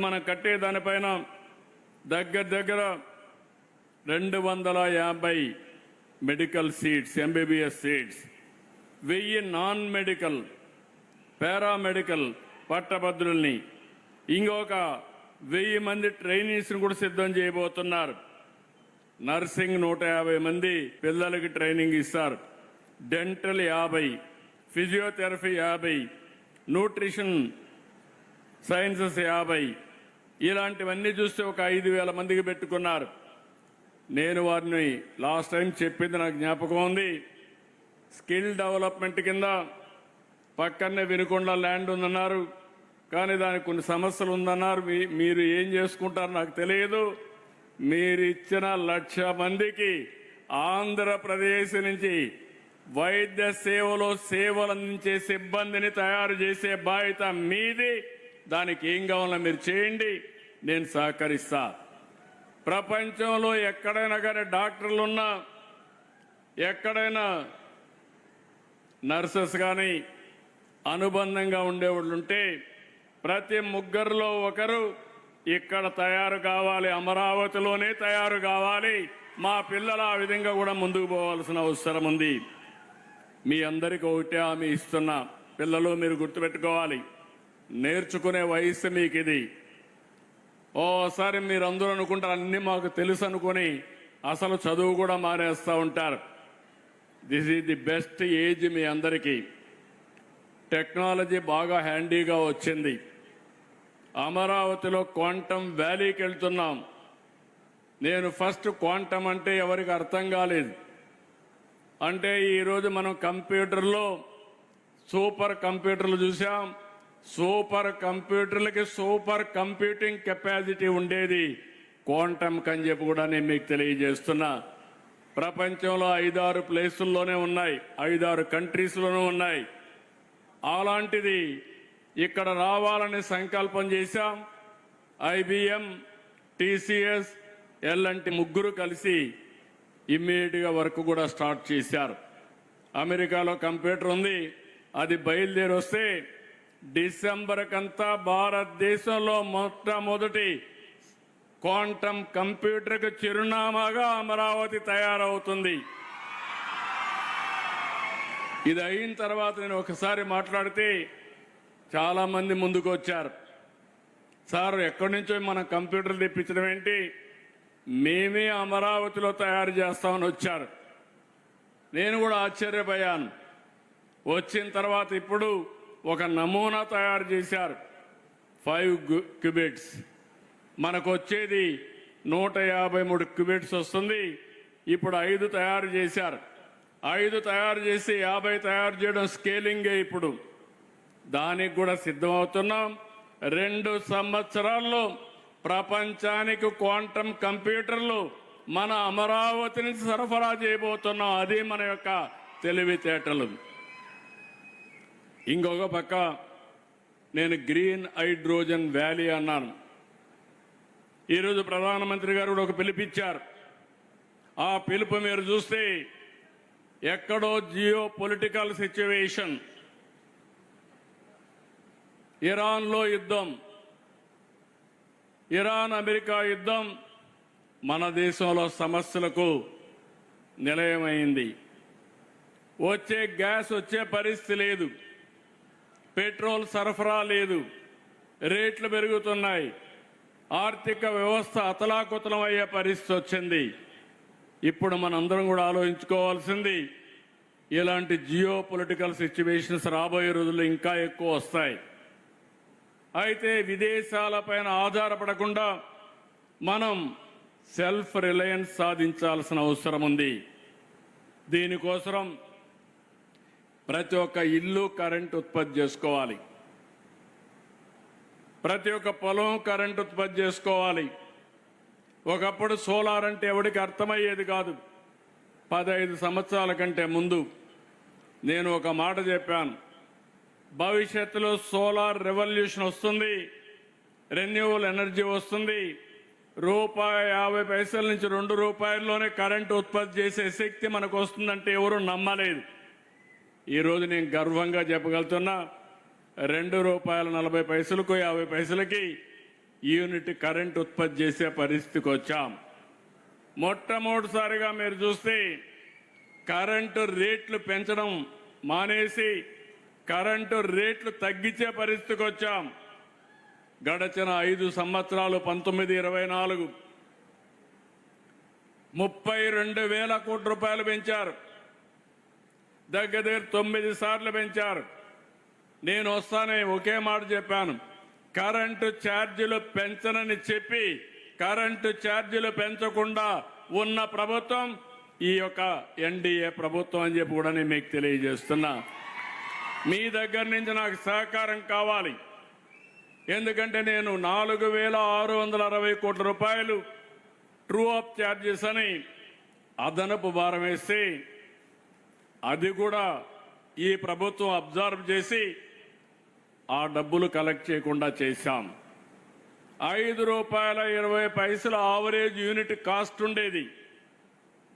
మనం కట్టే దానిపైన దగ్గర 250 medical seats, MBBS seats, 1000 non medical paramedical పట్టభద్రుల్ని, ఇంకొక 1000 మంది ట్రైనీస్ని కూడా సిద్ధం చేయబోతున్నారు. నర్సింగ్ 150 మంది పిల్లలకి ట్రైనింగ్ ఇస్తారు. డెంటల్ 50, ఫిజియోథెరపీ 50, న్యూట్రిషన్ సైన్సెస్ 50, ఇలాంటివన్నీ చూస్తే ఒక 5000 మందికి పెట్టుకున్నారు. నేను వారిని లాస్ట్ టైం చెప్పింది నాకు జ్ఞాపకం ఉంది. స్కిల్ డెవలప్మెంట్ కింద పక్కనే వినుకొండ ల్యాండ్ ఉందన్నారు, కానీ దానికి కొన్ని సమస్యలు ఉందన్నారు. మీరు ఏం చేసుకుంటారో నాకు తెలియదు. మీరు ఇచ్చిన 1,00,000 మందికి ఆంధ్రప్రదేశ్ నుంచి వైద్య సేవలు అందించే సిబ్బందిని తయారు చేసే బాధ్యత మీది. దానికి ఏం కావాలో మీరు చేయండి, నేను సహకరిస్తా. ప్రపంచంలో ఎక్కడైనా కానీ డాక్టర్లు ఉన్నా, ఎక్కడైనా నర్సెస్ కానీ అనుబంధంగా ఉండేవాళ్ళు ఉంటే ప్రతి ముగ్గురులో ఒకరు ఇక్కడ తయారు కావాలి, అమరావతిలోనే తయారు కావాలి. మా పిల్లలు ఆ విధంగా కూడా ముందుకు పోవాల్సిన అవసరం ఉంది. మీ అందరికీ ఒకటే హామీ ఇస్తున్నా, పిల్లలు మీరు గుర్తుపెట్టుకోవాలి, నేర్చుకునే వయసు మీకు ఇది. ఓసారి మీరు అందరూ అనుకుంటారు అన్నీ మాకు తెలుసు అనుకుని అసలు చదువు కూడా మానేస్తూ ఉంటారు. This is the best age మీ అందరికీ. టెక్నాలజీ బాగా హ్యాండీగా వచ్చింది. అమరావతిలో క్వాంటమ్ వ్యాలీకి వెళ్తున్నాం. నేను ఫస్ట్ క్వాంటమ్ అంటే ఎవరికి అర్థం కాలేదు. అంటే ఈరోజు మనం కంప్యూటర్లో సూపర్ కంప్యూటర్లు చూసాం. సూపర్ కంప్యూటర్లకి సూపర్ కంప్యూటింగ్ కెపాసిటీ ఉండేది క్వాంటమ్ అని చెప్పి కూడా నేను మీకు తెలియజేస్తున్నా. ప్రపంచంలో 5-6 ప్లేసుల్లోనే ఉన్నాయి, 5-6 కంట్రీస్లోనూ ఉన్నాయి. అలాంటిది ఇక్కడ రావాలని సంకల్పం చేశాం. IBM, TCS, L&T ముగ్గురు కలిసి ఇమ్మీడియట్గా వర్క్ కూడా స్టార్ట్ చేశారు. అమెరికాలో కంప్యూటర్ ఉంది, అది బయలుదేరి వస్తే డిసెంబర్ కంతా భారతదేశంలో మొట్టమొదటి క్వాంటమ్ కంప్యూటర్కి చిరునామాగా అమరావతి తయారవుతుంది. ఇది అయిన తర్వాత నేను ఒకసారి మాట్లాడితే చాలా మంది ముందుకు వచ్చారు. సార్ ఎక్కడి నుంచో మనం కంప్యూటర్లు తెప్పించడం ఏంటి, మేమే అమరావతిలో తయారు చేస్తామని వచ్చారు. నేను కూడా ఆశ్చర్యపోయాను. వచ్చిన తర్వాత ఇప్పుడు ఒక నమూనా తయారు చేశారు, 5 క్యూబిట్స్. మనకు వచ్చేది 153 క్యూబిట్స్ వస్తుంది. ఇప్పుడు 5 తయారు చేశారు. 5 తయారు చేసి 50 తయారు చేయడం స్కేలింగే. ఇప్పుడు దానికి కూడా సిద్ధమవుతున్నాం. 2 సంవత్సరాల్లో ప్రపంచానికి క్వాంటమ్ కంప్యూటర్లు మన అమరావతి నుంచి సరఫరా చేయబోతున్నాం. అది మన యొక్క తెలివితేటలు. ఇంకొక పక్క నేను గ్రీన్ హైడ్రోజన్ వ్యాలీ అన్నాను. ఈరోజు ప్రధానమంత్రి గారు కూడా ఒక పిలుపిచ్చారు. ఆ పిలుపు మీరు చూస్తే ఎక్కడో జియో పొలిటికల్ సిచ్యువేషన్, ఇరాన్లో యుద్ధం, ఇరాన్ అమెరికా యుద్ధం మన దేశంలో సమస్యలకు నిలయమైంది. వచ్చే గ్యాస్ వచ్చే పరిస్థితి లేదు, పెట్రోల్ సరఫరా లేదు, రేట్లు పెరుగుతున్నాయి, ఆర్థిక వ్యవస్థ అతలాకుతలం అయ్యే పరిస్థితి వచ్చింది. ఇప్పుడు మనందరం కూడా ఆలోచించుకోవాల్సింది, ఇలాంటి జియో పొలిటికల్ సిచ్యువేషన్స్ రాబోయే రోజుల్లో ఇంకా ఎక్కువ వస్తాయి. అయితే విదేశాలపైన ఆధారపడకుండా మనం సెల్ఫ్ రిలయన్స్ సాధించాల్సిన అవసరం ఉంది. దీనికోసం ప్రతి ఒక్క ఇల్లు కరెంట్ ఉత్పత్తి చేసుకోవాలి, ప్రతి ఒక్క పొలం కరెంట్ ఉత్పత్తి చేసుకోవాలి. ఒకప్పుడు సోలార్ అంటే ఎవరికి అర్థమయ్యేది కాదు. 15 సంవత్సరాల కంటే ముందు నేను ఒక మాట చెప్పాను, భవిష్యత్తులో సోలార్ రెవల్యూషన్ వస్తుంది, రెన్యూవల్ ఎనర్జీ వస్తుంది, ₹50 నుంచి ₹2 కరెంటు ఉత్పత్తి చేసే శక్తి మనకు వస్తుందంటే ఎవరు నమ్మలేదు. ఈరోజు నేను గర్వంగా చెప్పగలుగుతున్నా, ₹2.40కు 50 పైసలకి యూనిట్ కరెంట్ ఉత్పత్తి చేసే పరిస్థితికి వచ్చాం. మొట్టమొదటిసారిగా మీరు చూస్తే కరెంటు రేట్లు పెంచడం మానేసి కరెంటు రేట్లు తగ్గించే పరిస్థితికి వచ్చాం. గడచిన 5 సంవత్సరాలు 19-24 32,000 కోట్ల రూపాయలు పెంచారు. దగ్గర 9 సార్లు పెంచారు. నేను వస్తానే ఒకే మాట చెప్పాను, కరెంటు ఛార్జీలు పెంచనని చెప్పి కరెంటు ఛార్జీలు పెంచకుండా ఉన్న ప్రభుత్వం ఈ యొక్క ఎన్డీఏ ప్రభుత్వం అని చెప్పి కూడా నేను మీకు తెలియజేస్తున్నా. మీ దగ్గర నుంచి నాకు సహకారం కావాలి. ఎందుకంటే నేను 4,660 కోట్ల రూపాయలు ట్రూ అప్ ఛార్జెస్ అని అదనపు భారం వేసి అది కూడా ఈ ప్రభుత్వం అబ్జర్వ్ చేసి ఆ డబ్బులు కలెక్ట్ చేయకుండా చేశాం. ₹5.20 ఆవరేజ్ యూనిట్ కాస్ట్ ఉండేది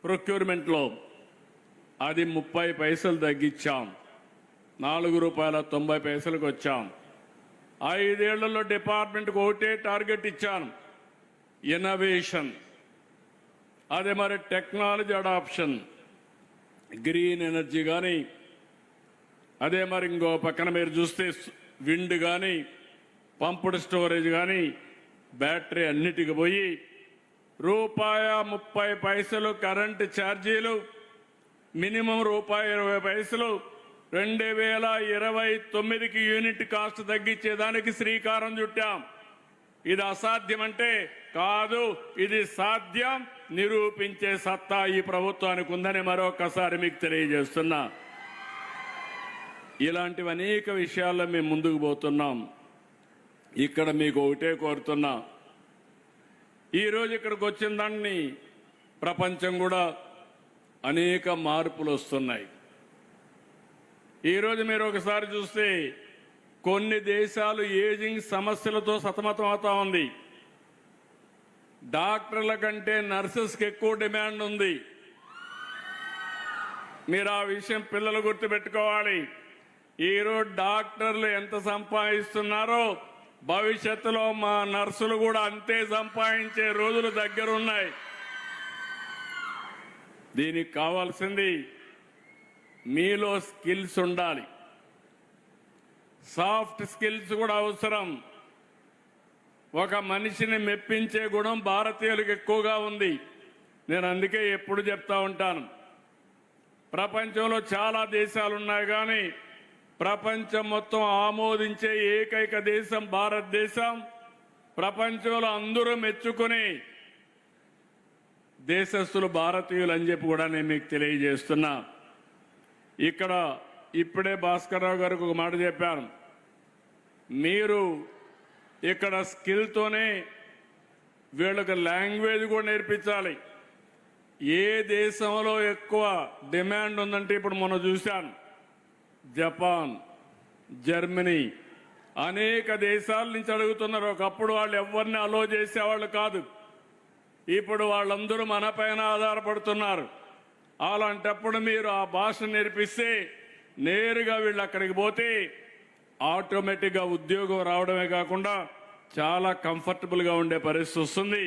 ప్రొక్యూర్మెంట్లో, అది 30 పైసలు తగ్గించాం. ₹4.90కి వచ్చాం. 5 ఏళ్లలో డిపార్ట్మెంట్కి ఒకటే టార్గెట్ ఇచ్చాను, ఇన్నోవేషన్. అదే మరి టెక్నాలజీ అడాప్షన్, గ్రీన్ ఎనర్జీ కానీ, అదే మరి ఇంకో పక్కన మీరు చూస్తే విండ్ కానీ, పంప్డ్ స్టోరేజ్ కానీ, బ్యాటరీ అన్నిటికి పోయి ₹30 కరెంటు ఛార్జీలు, మినిమం ₹20 2029కి యూనిట్ కాస్ట్ తగ్గించేదానికి శ్రీకారం చుట్టాం. ఇది అసాధ్యమంటే కాదు, ఇది సాధ్యం నిరూపించే సత్తా ఈ ప్రభుత్వానికి ఉందని మరొకసారి మీకు తెలియజేస్తున్నా. ఇలాంటివి అనేక విషయాల్లో మేము ముందుకు పోతున్నాం. ఇక్కడ మీకు ఒకటే కోరుతున్నా, ఈరోజు ఇక్కడికి వచ్చిన దాన్ని ప్రపంచం కూడా అనేక మార్పులు వస్తున్నాయి. ఈరోజు మీరు ఒకసారి చూస్తే కొన్ని దేశాలు ఏజింగ్ సమస్యలతో సతమతం అవుతా ఉంది. డాక్టర్ల కంటే నర్సెస్కి ఎక్కువ డిమాండ్ ఉంది. మీరు ఆ విషయం పిల్లలు గుర్తుపెట్టుకోవాలి. ఈరోజు డాక్టర్లు ఎంత సంపాదిస్తున్నారో భవిష్యత్తులో మా నర్సులు కూడా అంతే సంపాదించే రోజులు దగ్గరున్నాయి. దీనికి కావాల్సింది మీలో స్కిల్స్ ఉండాలి, సాఫ్ట్ స్కిల్స్ కూడా అవసరం. ఒక మనిషిని మెప్పించే గుణం భారతీయులకు ఎక్కువగా ఉంది. నేను అందుకే ఎప్పుడు చెప్తా ఉంటాను, ప్రపంచంలో చాలా దేశాలు ఉన్నాయి కానీ ప్రపంచం మొత్తం ఆమోదించే ఏకైక దేశం భారతదేశం. ప్రపంచంలో అందరూ మెచ్చుకునే దేశస్థులు భారతీయులు అని చెప్పి కూడా నేను మీకు తెలియజేస్తున్నా. ఇక్కడ ఇప్పుడే భాస్కర్రావు గారికి ఒక మాట చెప్పాను, మీరు ఇక్కడ స్కిల్తోనే వీళ్ళకి లాంగ్వేజ్ కూడా నేర్పించాలి. ఏ దేశంలో ఎక్కువ డిమాండ్ ఉందంటే ఇప్పుడు మనం చూశాను, జపాన్, జర్మనీ, అనేక దేశాల నుంచి అడుగుతున్నారు. ఒకప్పుడు వాళ్ళు ఎవరిని అలో చేసేవాళ్ళు కాదు, ఇప్పుడు వాళ్ళందరూ మన పైన ఆధారపడుతున్నారు. అలాంటప్పుడు మీరు ఆ భాష నేర్పిస్తే నేరుగా వీళ్ళు అక్కడికి పోతే ఆటోమేటిక్గా ఉద్యోగం రావడమే కాకుండా చాలా కంఫర్టబుల్గా ఉండే పరిస్థితి వస్తుంది.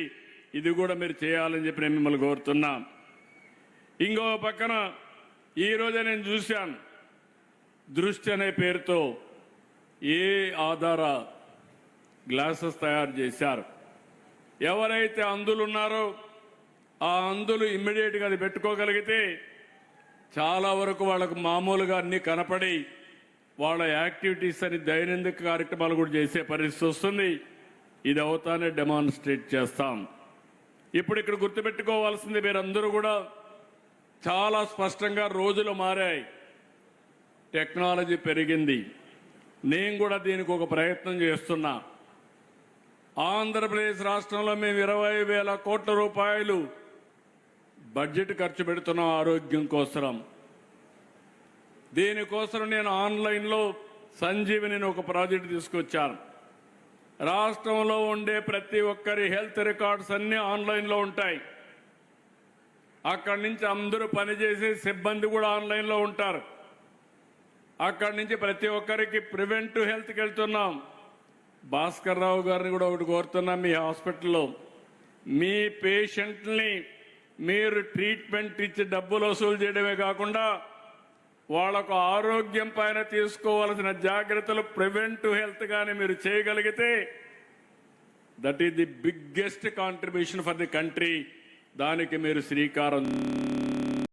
ఇది కూడా మీరు చేయాలని చెప్పి నేను మిమ్మల్ని కోరుతున్నా. ఇంకో పక్కన ఈరోజే నేను చూశాను, దృష్టి అనే పేరుతో ఏ ఆధార గ్లాసెస్ తయారు చేశారు. ఎవరైతే అంధులు ఉన్నారో ఆ అంధులు ఇమ్మీడియట్గా అది పెట్టుకోగలిగితే చాలా వరకు వాళ్ళకు మామూలుగా అన్నీ కనపడి వాళ్ళ యాక్టివిటీస్ అని దైనందిక కార్యక్రమాలు కూడా చేసే పరిస్థితి వస్తుంది. ఇది అవుతానే డెమాన్స్ట్రేట్ చేస్తాం. ఇప్పుడు ఇక్కడ గుర్తుపెట్టుకోవాల్సింది, మీరందరూ కూడా చాలా స్పష్టంగా రోజులు మారాయి, టెక్నాలజీ పెరిగింది. నేను కూడా దీనికి ఒక ప్రయత్నం చేస్తున్నా. ఆంధ్రప్రదేశ్ రాష్ట్రంలో మేము 20,000 కోట్ల రూపాయలు బడ్జెట్ ఖర్చు పెడుతున్నాం ఆరోగ్యం కోసం. దీనికోసం నేను ఆన్లైన్లో సంజీవిని ఒక ప్రాజెక్ట్ తీసుకొచ్చాను. రాష్ట్రంలో ఉండే ప్రతి ఒక్కరి హెల్త్ రికార్డ్స్ అన్నీ ఆన్లైన్లో ఉంటాయి. అక్కడి నుంచి అందరూ పనిచేసే సిబ్బంది కూడా ఆన్లైన్లో ఉంటారు. అక్కడి నుంచి ప్రతి ఒక్కరికి ప్రివెంటివ్ హెల్త్కి వెళ్తున్నాం. భాస్కర్ రావు గారిని కూడా ఒకటి కోరుతున్నా, మీ హాస్పిటల్లో మీ పేషెంట్ని మీరు ట్రీట్మెంట్ ఇచ్చి డబ్బులు వసూలు చేయడమే కాకుండా వాళ్ళకు ఆరోగ్యం పైన తీసుకోవాల్సిన జాగ్రత్తలు ప్రివెంటివ్ హెల్త్ గాని మీరు చేయగలిగితే that is the biggest contribution for the country. దానికి మీరు శ్రీకారం